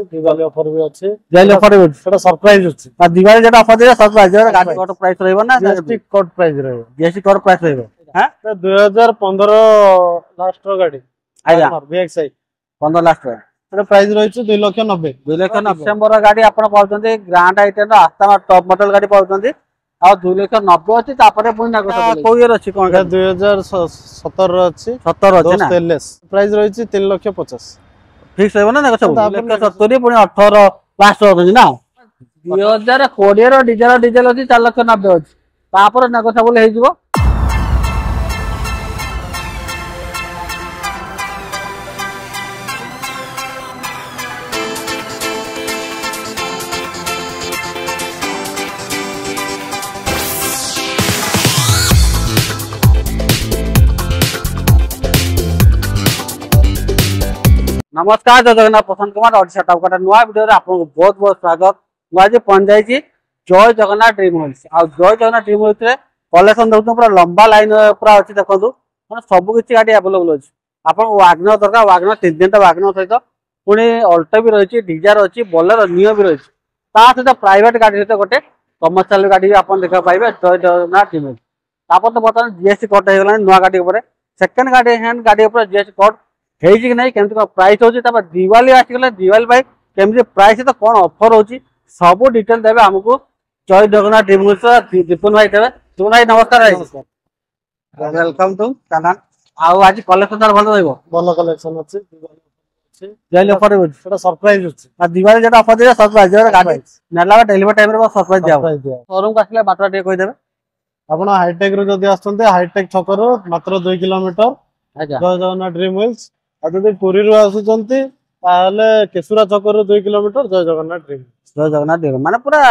Diwali offer भी अच्छे Diwali offer भी सेटा सरप्राइज अछि आ दिवाली जेटा ऑफर दे सरप्राइज गाड़ी कट प्राइस रहबो ना जीएसटी कट प्राइस रहबो जीएसटी कट प्राइस रहबो हां 2015 लास्ट रो गाड़ी आया VXI 15 लास्ट रो सेटा प्राइस रही छै 2,90,000 2,90,000 डिसेंबर गाड़ी आपण पाउछन्ते ग्रांड आइटम आस्था टॉप मॉडल गाड़ी पाउछन्ते आ 2,90,000 अछि तापरे पुनी ना को इयर अछि कोन 2017 रो अछि 17 अछि ना प्राइस रही छै 3,50,000 फिक्स रहबो ना सब 2,70,000 पुनी 18 लास्ट रो अछि ना 2020 रो डीजल अछि 4,90,000 अछि तापर नेगोशिएबल हे जिवो नमस्कार जय जगन्नाथ पसंद कुमार ओडिशा टाउका नुआ वीडियो रे आपको बहुत बहुत स्वागत मु आज पहुंच जाई जय जगन्नाथ ड्रीम हाउस आ जय जगन्नाथ ड्रीम हाउस रे कलेक्शन देखु पूरा लंबा लाइन पूरा अछि देखंतु माने सब किछि गाडी अवेलेबल अछि आपन वागनर दरकार वागनर 3 दिन वागनर सहित पुनी अल्टो भी रहिछि डिजार अछि बोलेरो नियो भी रहिछि ता सहित प्राइवेट गाडी सहित गोटे कमर्शियल गाडी आपन देखा पाइबे जय जगन्नाथ ड्रीम हाउस तापर तो बतन जीएसटी कट हे गला नुआ गाडी ऊपर सेकंड गाडी हैंड गाडी ऊपर जीएसटी कट हेजी कि नहीं केमती प्राइस होची तब दिवाली आसीगले दिवाली भाई केमती प्राइस तो कोन ऑफर होची सब डिटेल देबे हमको जय जगन्नाथ ड्रीम हाउस दीपन भाई देबे तुम भाई नमस्कार भाई वेलकम टू काना आउ आज कलेक्शन भल रहइबो भल कलेक्शन अछि दिवाली अछि दिवाली ऑफर होची सेटा सरप्राइज अछि आ दिवाली जेटा ऑफर दे सरप्राइज गाडी नेला डेलीवर टाइम रे सरप्राइज दिया शोरूम को आसले बाटरा टे कहि देबे आपण हाईटेक रो जदी आस्तंते हाईटेक छक रो मात्र 2 किलोमीटर जय जगन्नाथ ड्रीम हाउस आदि पुरी रो आसुचंती ताले केसुरा छक रो 2 किलोमीटर जय जगन्नाथ ड्रीम माने पूरा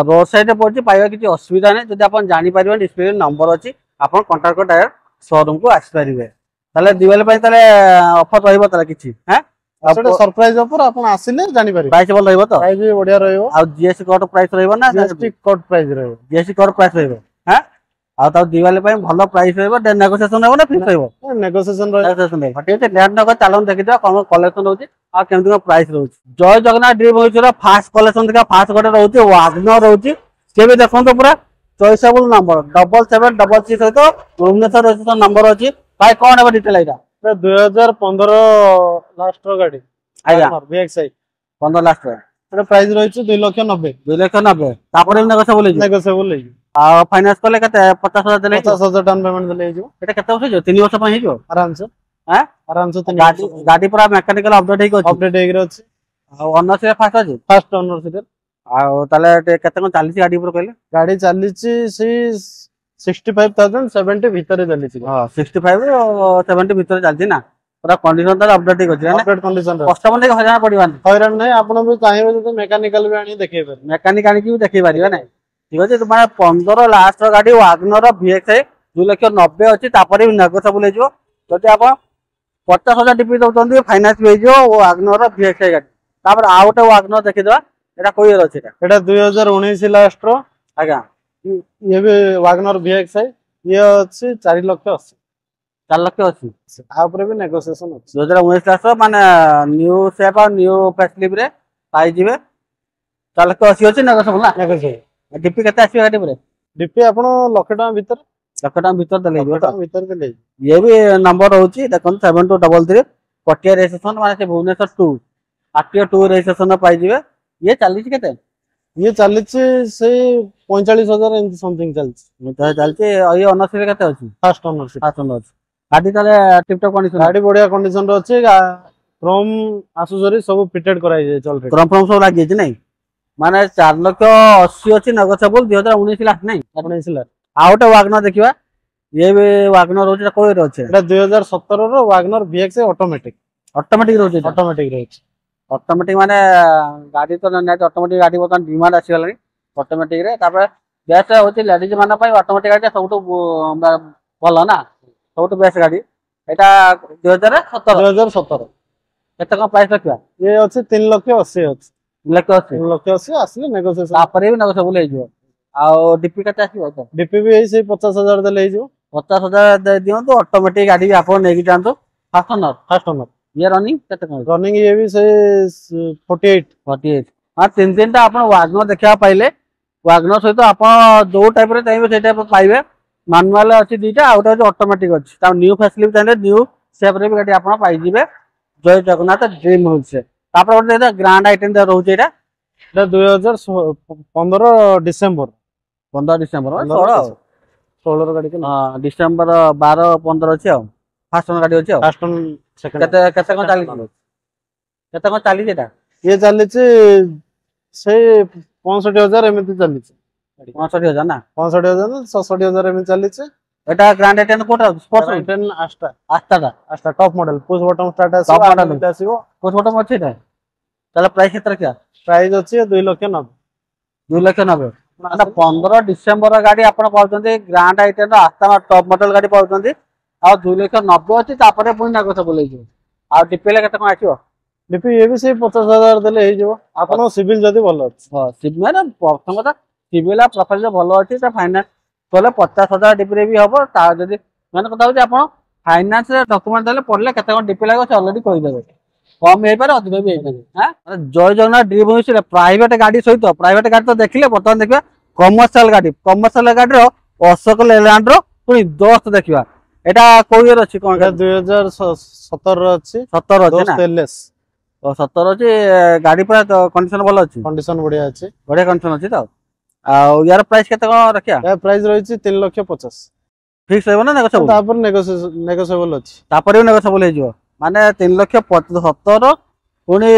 रोड साइड पड़छि पाइबा किछि असुविधा नै जदि आपण जानि परिबे डिस्प्ले नंबर अछि आपण कांटेक्ट को डायरेक्ट शोरूम को आसी परिबे ताले दिवाली पय ताले ऑफर रहइबो ताले किछि हैं सेटा सरप्राइज ऑफर आपण आसिले जानि परिबे प्राइस बोल रहइबो तो प्राइस भी बढ़िया रहइबो आ जीएसटी कट प्राइस रहइबो ना जीएसटी कट प्राइस रहइबो जीएसटी कट प्राइस रहइबो हैं आ ता दिवाली पय भलो प्राइस रहइबो दे नेगोशिएशन रहइबो ना फिक्स रहइबो नेगोशिएशन रहइबो ठीक है नेट नगर चालन देखि दियो कोन कलेक्शन होची आ केमती प्राइस रहउची जय जगन्नाथ ड्रीम हाउस रो फास्ट कलेक्शन देखा फास्ट गोटे रहउची वागनर रहउची से भी देखन तो पूरा चॉइसेबल नंबर 7766 सहित भुवनेश्वर रजिस्ट्रेशन नंबर अछि भाई कोन है डिटेल आइदा 2015 लास्ट रो गाडी आया VXI 15 लास्ट रो सेटा प्राइस रही छै 2,90,000 2,90,000 तापर नेगोशिएबल है आ फाइनेंस कले कते 50,000 देले 50,000 डाउन पेमेंट देले जो एटा कते वर्ष जो 3 वर्ष पय हेजो आराम से हैं आराम से गाडी गाडी पूरा मैकेनिकल अपडेट हेको अपडेट हेक रे अछि आ ओनरशिप फास्ट अछि फर्स्ट ओनरशिप आ ताले कते कोन चालीसी गाडी ऊपर कहले गाडी चालीसी सी 65,000 70 भीतर चली हां 65 70 भीतर चलती ना पूरा कंडीशन ताले अपडेट हेको ना अपडेट कंडीशन कस्टमर ने हजाना पड़िबान हैरान नै आपण भी चाहिबे तो मैकेनिकल भी आनी देखै पर मैकेनिक आनी की भी देखै परिबा नै ठीक अछि तुम्हारा 15 लास्ट रो गाडी वागनर VXI 2,90,000 अछि तापर भी नेगोशिएबल हे जो जति आपण 50,000 डीपी दउतंदी फाइनेंस भी जो वागनर VXI गाडी तापर आउट वागनर देखि दवा एटा कोइ अछि एटा 2019 लास्ट रो आगा ये भी वागनर VXI ये अछि 4,80,000 4,80,000 आ ऊपर भी नेगोशिएशन अछि 2019 लास्ट रो माने न्यू शेप और न्यू फैसिलिटी रे पाई जिवे 4,80,000 अछि नेगोशिएबल ना नेगोशिएबल डीपी कते आसी गाडी पर डीपी आपण लाख टका भीतर देले जो तो भीतर देले ये भी नंबर होची देखन 7233 पटिया रजिस्ट्रेशन माने से भुवनेश्वर 2 आरटीओ 2 रजिस्ट्रेशन पाई जिवे ये चालीस केते ये चालीस से 45,000 एंड समथिंग चलछि तो चलछि ये ओनरशिप केते अछि फर्स्ट ओनरशिप गाडी ताले टिप टॉप कंडीशन गाडी बढ़िया कंडीशन रो अछि फ्रॉम आसुसरी सब फिटेड कराई जे चल रे फ्रॉम सब लागी छै नै माने 4,80,000 अछि नेगोशिएबल 2019 लास्ट नै 19 लाख आउट वागनर देखिबा ये भी वागनर होछि कोइ रो छै एटा 2017 रो वागनर VXI ऑटोमेटिक रोछि ऑटोमेटिक माने गाडी तो नै ऑटोमेटिक गाडी बतन डिमांड आसी गलानी ऑटोमेटिक रे तापर बेस्ट होछि लेडीज माने पय ऑटोमेटिक गाडी सब तो भलो ना सब तो बेस्ट गाडी एटा 2017 केते को प्राइस रखिया ये अछि 3,80,000 अछि 3,80,000 आसले नेगोशिएशन तापर भी नेगोशिएबल हे जो आ डीपी कते आसीबो तो डीपी भी एई 50,000 देले हे जो 50,000 दे दियो तो ऑटोमेटिक गाडी भी आपन नेगी जानतो फास्ट ओनर ये रनिंग केते कौन रनिंग ये भी से 48 48 हां तीन टा आपण वागनर देखा पाइले वागनर सहित आपण जो टाइप रे चाहिए से टाइप पाइबे मैनुअल अछि दीटा आ ओटा ऑटोमेटिक अछि ता न्यू फैसिलिटी चाहिए न्यू शेप रे भी गाड़ी आपण पाइ जिवे जय जगन्नाथ ड्रीम हाउस से तापर ओटे देखा ग्रैंड आइटम दे रहउचे एटा 2015 डिसेंबर 15 डिसेंबर 16 गाड़ी के हां डिसेंबर 12 15 अछि आ फास्ट गाड़ी अछि आ फास्ट सेकंड केते कोन चाली जेटा ये चली से 65,000 एमती चली 65,000 ना 65,000 67,000 एमती चली एटा ग्रैंड आइटम कोटा स्पोर्ट्स 10 आस्टा आस्ता आस्टा top model push button start top आसीबो मॉडल आसीबो कुछ फोटो मत है ताला प्राइस केतर क्या प्राइस अछि 2,90,000 2,90,000 माने 15 डिसेंबर गाड़ी आपण पाउचंती ग्रैंड आइटम आस्ता टॉप मॉडल गाड़ी पाउचंती आ 2,90,000 अछि तापरे पुनी नागो सब बोलै छै आ डिपेले केते कोन आछियो डीपी ये भी से 50,000 देले हे जो आपण सिविल जदी भलो अछि हां सिविल माने प्रथम କଥା सिविल प्रोफाइल जो भलो अछि ता फाइनांस तोले 50,000 डिपी रे भी हबो ता जदी माने কথা होछि आपण फाइनांस रे डॉक्यूमेंट देले पड़ले केते कोन डिपी लागो से ऑलरेडी कहि देबे कम हे पारे अधिक भी हे पारे हां जय जगन्नाथ ड्रीम हाउस रे प्राइवेट गाड़ी सहित प्राइवेट गाड़ी तो देखिले बर्तमान देखिबा कमर्शियल गाड़ी रो अशोक लेलैंड रो पुनी दोस्त देखिबा एटा कोइ इयर अछि कोन 2017 रो अछि 17 अछि ना स्टेनलेस ओ 17 अछि गाड़ी पूरा कंडीशन भलो अछि कंडीशन बढ़िया कंडीशन अछि त आ यार प्राइस केते कोन रखिया या प्राइस रही छी 3,50,000 फिक्स हेबो ना नेगोशिएबल तापर नेगोशिएबल अछि तापर भी नेगोशिएबल हे जो माने 3,17 पुनी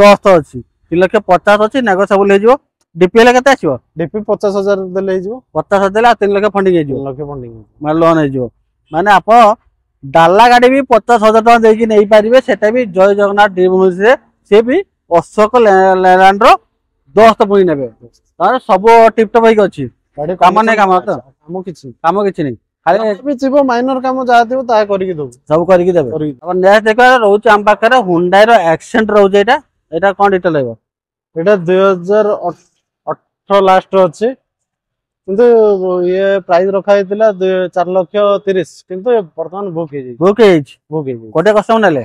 दोस्त अछि 3,50,000 अछि नेगोशिएबल हे जो डीपीएल केते आछियो डीपी 50,000 देले हे जो 50,000 देला 3,00,000 फंडिंग हे जो 3,00,000 फंडिंग माने लोन हे जो माने आपण डाला गाड़ी भी 50,000 टका देकी नै पारिबे सेटा भी जय जगन्नाथ ड्रीम हाउस रे से भी अशोक लेलैंड रो दोस्त पुनी नेबे तार सब टिप टॉप होई अछि गाड़ी काम नै काम त काम किछि नै खाली भी जीवो माइनर काम जा देबो ता करि के दो सब करि के देबे अब नेक्स्ट देखा रहउछ हम पाखरे हुंडई रो एक्सेंट रहउछ एटा कोन डिटेल हेबो एटा 2018 लास्ट रो अछि किंतु ये प्राइस रखा हैतिला 4,30,000 किंतु वर्तमान बुक हे कोटे कस्टमर नेले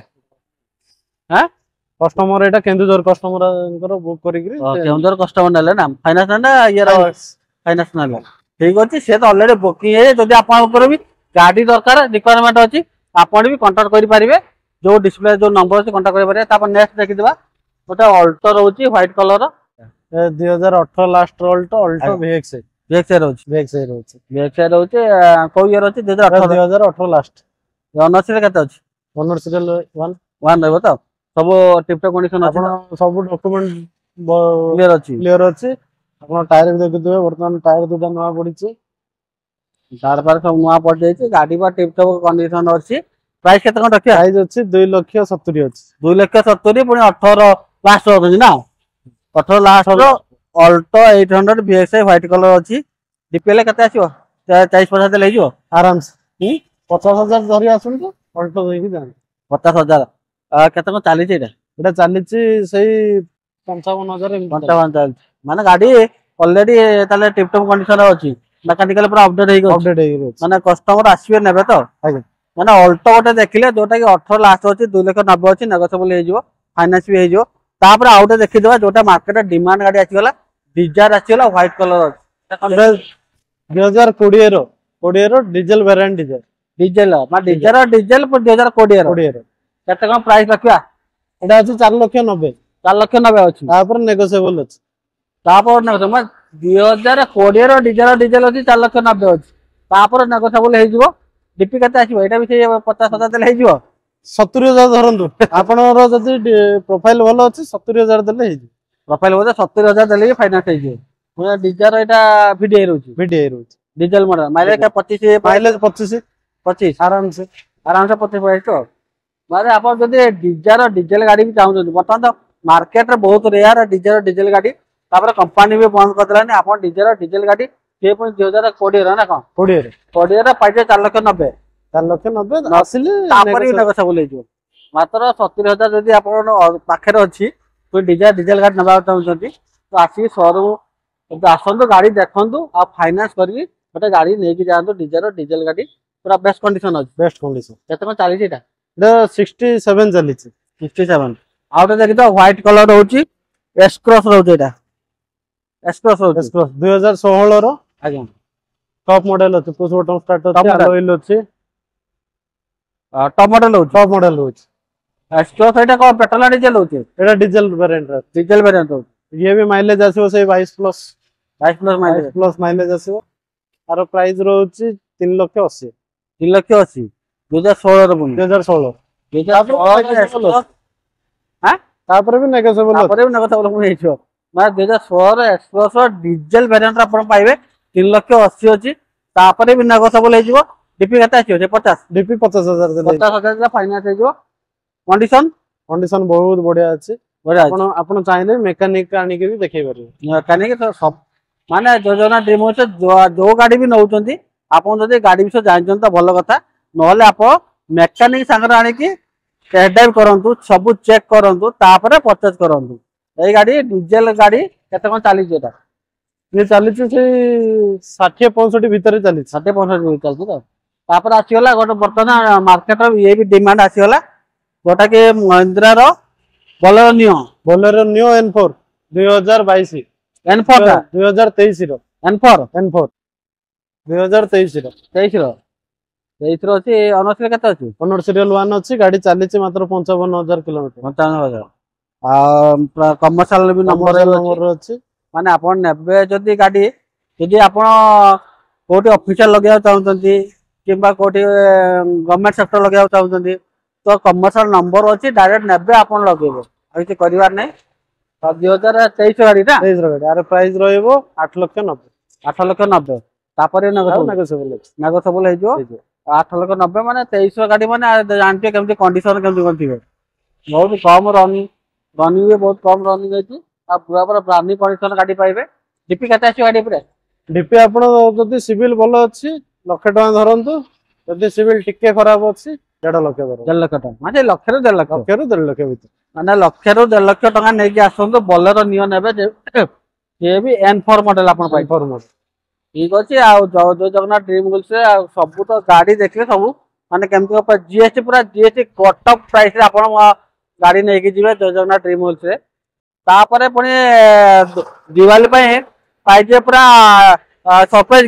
हां कस्टमर एटा केंदुजर कस्टमर बुक करी केंदुजर कस्टमर नेले ना फाइनांस ना ये फाइनांस नेले ठीक अछि से तो ऑलरेडी बुकिंग हे जदी आपन ऊपर भी गाड़ी दरकार रिक्वायरमेंट अछि आपन भी कांटेक्ट करि परिबे जो डिस्प्ले जो नंबर अछि कांटेक्ट करि परिबे तापर नेक्स्ट देखि देबा ओटा अल्टो रहउची white colour 2018 last Alto VX रहउची को ईयर अछि 2018 लास्ट ओनरशिप केते अछि ओनरशिप 1 रहबो त सब टिप टॉप कंडीशन अछि आपण सब डॉक्यूमेंट क्लियर अछि आपण टायर भी देखिथिबे वर्तमान टायर दुटा नवा पडिछि चार पार सब नवा पड़ जाइछि गाड़ी बा टिप टॉप कंडीशन अछि प्राइस केते कोन रखिया प्राइस अछि 2,70,000 अछि 2,70,000 पुनी 18 लास्ट अछि ना 18 last row Alto 800 VXI white colour अछि डीपीएल केते आछियो 40-50 ले जियो आराम से 50,000 धरि आसुन तो अल्टो देकी जान 50,000 केते कोन चाली छै एटा चालिछि सही 55,000 माने गाड़ी ऑलरेडी ताले टिप टॉप कंडीशन अछि मैकेनिकल पूरा अपडेट हे माने कस्टमर आसीबे नेबे तो माने अल्टो गोटे देखिले जोटा कि 18 लास्ट अछि 2,90,000 अछि नेगोशिएबल हे जिवो फाइनांस भी हे जिवो तापर आउटे देखि देबा जोटा मार्केट डिमांड गाड़ी आछि गला डिजायर आछि गला व्हाइट कलर अछि 2020 रो डीजल वेरिएंट डीजल मा डीजल पर 2020 रो केते कोन प्राइस रखिया एटा अछि 4,90,000 4,90,000 अछि तापर नेगोशिएबल अछि तापर न म 2020 रो डीजल अछि 4,90,000 अछि तापर नेगोशिएबल हे जिवो डीपी केते आछिबो एटा भी से 50,000 देले हे जिवो 70,000 धरंतु आपनरो जदी प्रोफाइल भलो अछि 70,000 देले हे प्रोफाइल बोले 70,000 देले फाइनांस हे जिवो पूरा डीजल एटा वीडीआई रहउची डीजल मॉडल माइलेज का 25 आराम से 25 प्राइस तो माने आप जदी डीजल गाड़ी भी चाहू बर्तमान तो मार्केट रे बहुत रेयर डीजल गाड़ी तापर कंपनी भी बंद कर देलानी आप डीजल गाड़ी से 2020 रे ना कोन 20 रे पाइजे 4,90,000 आसिले तापर भी नेगोशिएबल हे जो मात्र 70,000 जदी आपन पाखे रे अछि कोई डीजल गाड़ी नबा चाहउछंती तो आसी शोरूम आसंतु गाड़ी देखंतु आ फाइनांस करबी गोटे गाड़ी नेकी जांतु डीजल गाड़ी पूरा बेस्ट कंडीशन अछि केते कोन चाली जेटा 67 चलीछि 67 आउट देखि तो व्हाइट कलर होची एस क्रॉस रहउछ एटा एस क्रॉस रहउछ एस क्रॉस 2016 रो आज्ञा टॉप मॉडल अछि पुश बटन स्टार्ट अछि अलॉय अछि टॉप मॉडल होची टॉप मॉडल होची एस क्रॉस एटा को पेट्रोल आ डीजल होची एटा डीजल वेरिएंट रे डीजल वेरिएंट हो ये भी माइलेज आसीबो से 22 प्लस 22 प्लस माइलेज आसीबो आरो प्राइस रहउछि 3,80,000 3,80,000 2016 रो बुनी 2016 2016 हां तापर भी नेगोशिएबल तापर भी नेगोशिएबल हो हेछो माने 2016 एक्सप्रेस डीजल वेरिएंट आपण पाइबे 3,80,000 अछि तापर भी नेगोशिएबल हे जिवो डीपी कता अछि 50 डीपी 50,000 दे 50,000 फाइनांस हे जिवो कंडीशन बहुत बढ़िया अछि बढ़िया आपण आपण चाहिले मेकानिक आनी के भी देखै परिबे मेकानिक तो सब माने योजना ड्रीम होछ जो गाड़ी भी नउचंती आपण जदि गाड़ी विषय जानचन त भलो कथा नहले आपण मेकानिक संगर आनी की टेस्ट ड्राइव करंतु सब चेक करंतु तापर परचेज करंतु ए गाड़ी डीजल गाड़ी केते कोन चाली जेटा ये चाली से 60 65 भीतर चाली 60 65 चलती तो तापर आसीगला गोटे बर्तमान मार्केट रो ये भी डिमांड आसीगला गोटा के महिंद्रा रो बोलेरो नियो N4 2022 N4 ता 2023 रो N4 2023 रो 23 रो अछि अनसिल केते अछि ऑनर सीरियल 1 अछि गाड़ी चाली मात्र 55,000 किलोमीटर 55,000 आ कमर्शियल भी नंबर अछि माने आपण नेबे जदी गाड़ी जदी आपण कोठी ऑफिशियल लगेया चाहउतंती किबा कोठी गवर्नमेंट सेक्टर लगेया चाहउतंती तो कमर्शियल नंबर अछि डायरेक्ट नेबे आपण लगेबो आ कि करिवार नै 2023 गाड़ी ता 23 गाड़ी आर प्राइस रहइबो 8,90,000 तापर नेगोशिएबल हे जो 8,90,000 माने 23 गाड़ी माने जानते केमती कंडीशन केमती कोन थिबे बहुत कम रनिंग भी बहुत कम रनिंग अछि आ पूरा पूरा ब्रांड कंडीशन गाड़ी पाइबे डीपी कते अछि गाड़ी पूरा डीपी आपण जदी सिविल भलो अछि लाख टका धरंतु जदी सिविल टिके खराब अछि 1.5 लाख धरंतु 1.5 लाख टका माने लाख रो 1.5 लाख लाख रो 1.5 लाख भीतर माने लाख रो 1.5 लाख टका नै कि आसंतो बोलेरो नियो नेबे ये भी N4 मॉडल आपण पाइ फॉर्मल ठीक अछि आ जो जगना ड्रीम व्हील से सब तो गाड़ी देखले सब माने केमती पर जीएसटी पूरा जीएसटी कट ऑफ प्राइस रे आपण गाड़ी नै कि जिवे जो जगना ड्रीम व्हील से तापरे पुनी दिवाली पय पाइजे पूरा सरप्राइज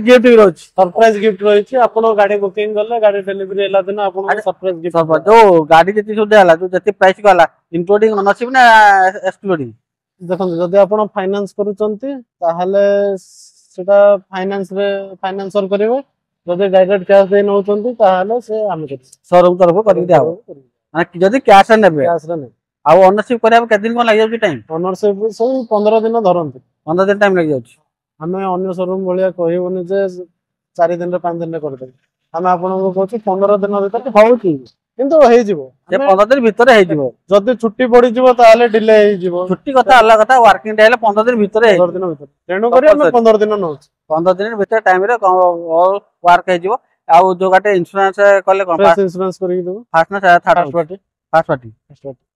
गिफ्ट रही आपण गाड़ी बुकिंग करले गाड़ी डिलीवरी हला दिन आपण सरप्राइज गिफ्ट जो गाड़ी जति सुदे हला जो जति प्राइस कहला इंक्लूडिंग ओनरशिप ना एक्सक्लूडिंग देखन जदी आपण फाइनेंस करूचंती ताहाले सेटा फाइनेंसर करिवे जदी डायरेक्ट कैश दे नउचंती ताहाले से हम शोरूम तरफ करि दिया माने जदी कैश नेबे नै आ ओनरशिप करिया केते दिन कोन लागि जाउची टाइम ओनरशिप सब 15 दिन धरंती 15 दिन टाइम लागि जाउची हमें अन्य शोरूम भलिया कहबोनी जे 4 दिन रे 5 दिन रे कर दे हम आपन को कहू 15 दिन भीतर होउची किंतु हे जिवो जे 15 दिन भीतर हे जिवो जदी छुट्टी पड़ी जिवो ताले डिले हे जिवो छुट्टी कथा अलग कथा वर्किंग डे ले 15 दिन भीतर हे 15 दिन भीतर तेनो करी हम 15 दिन नौ 15 दिन भीतर टाइम रे ऑल वर्क हे जिवो आ जो गाटे इंश्योरेंस कले फ्रेश इंश्योरेंस करी देबो फास्ट ना थर्ड पार्टी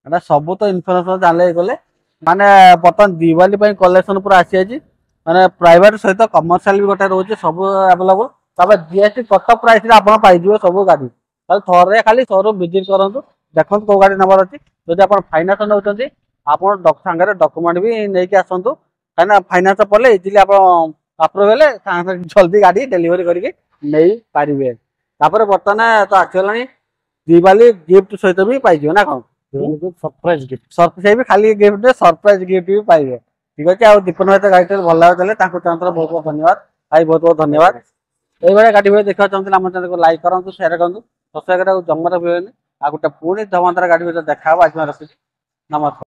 एटा सब तो इंश्योरेंस जाले गले माने बर्तन दिवाली पय कलेक्शन पूरा आसी आजी माने प्राइवेट सहित कमर्शियल भी गोटे रोचे सब अवेलेबल तबे जीएसटी कट प्राइस रे आपण पाइ दियो सब गाड़ी खाली थोरे खाली शोरूम विजिट करंतु देखन को गाड़ी नंबर अछि जदि आपण फाइनेंस नउचंती आपण संगे डॉक्यूमेंट भी नै कि आसंतु काना फाइनेंस पले इजिली आपण अप्रूवल जल्दी गाड़ी डिलीवरी करके नै पारिबे तापर बर्तन तो आछलानी दिवाली गिफ्ट सहित भी पाइ दियो ना कोन सरप्राइज भी खाली गिफ्ट सरप्राइज गिफ्ट भी पाइबे ठीक अछि आ दीपन भाई गाड़ी भल लागले ताको चंद्र बहुत बहुत धन्यवाद भाई बहुत बहुत धन्यवाद एई बडे गाड़ी भाई देखा चंद्र हम चैनल को लाइक करंतु शेयर करंतु सब्सक्राइब करंतु जमरा भी आ गोटे पुणी धमांतर गाड़ी देखा आज रखी नमस्कार।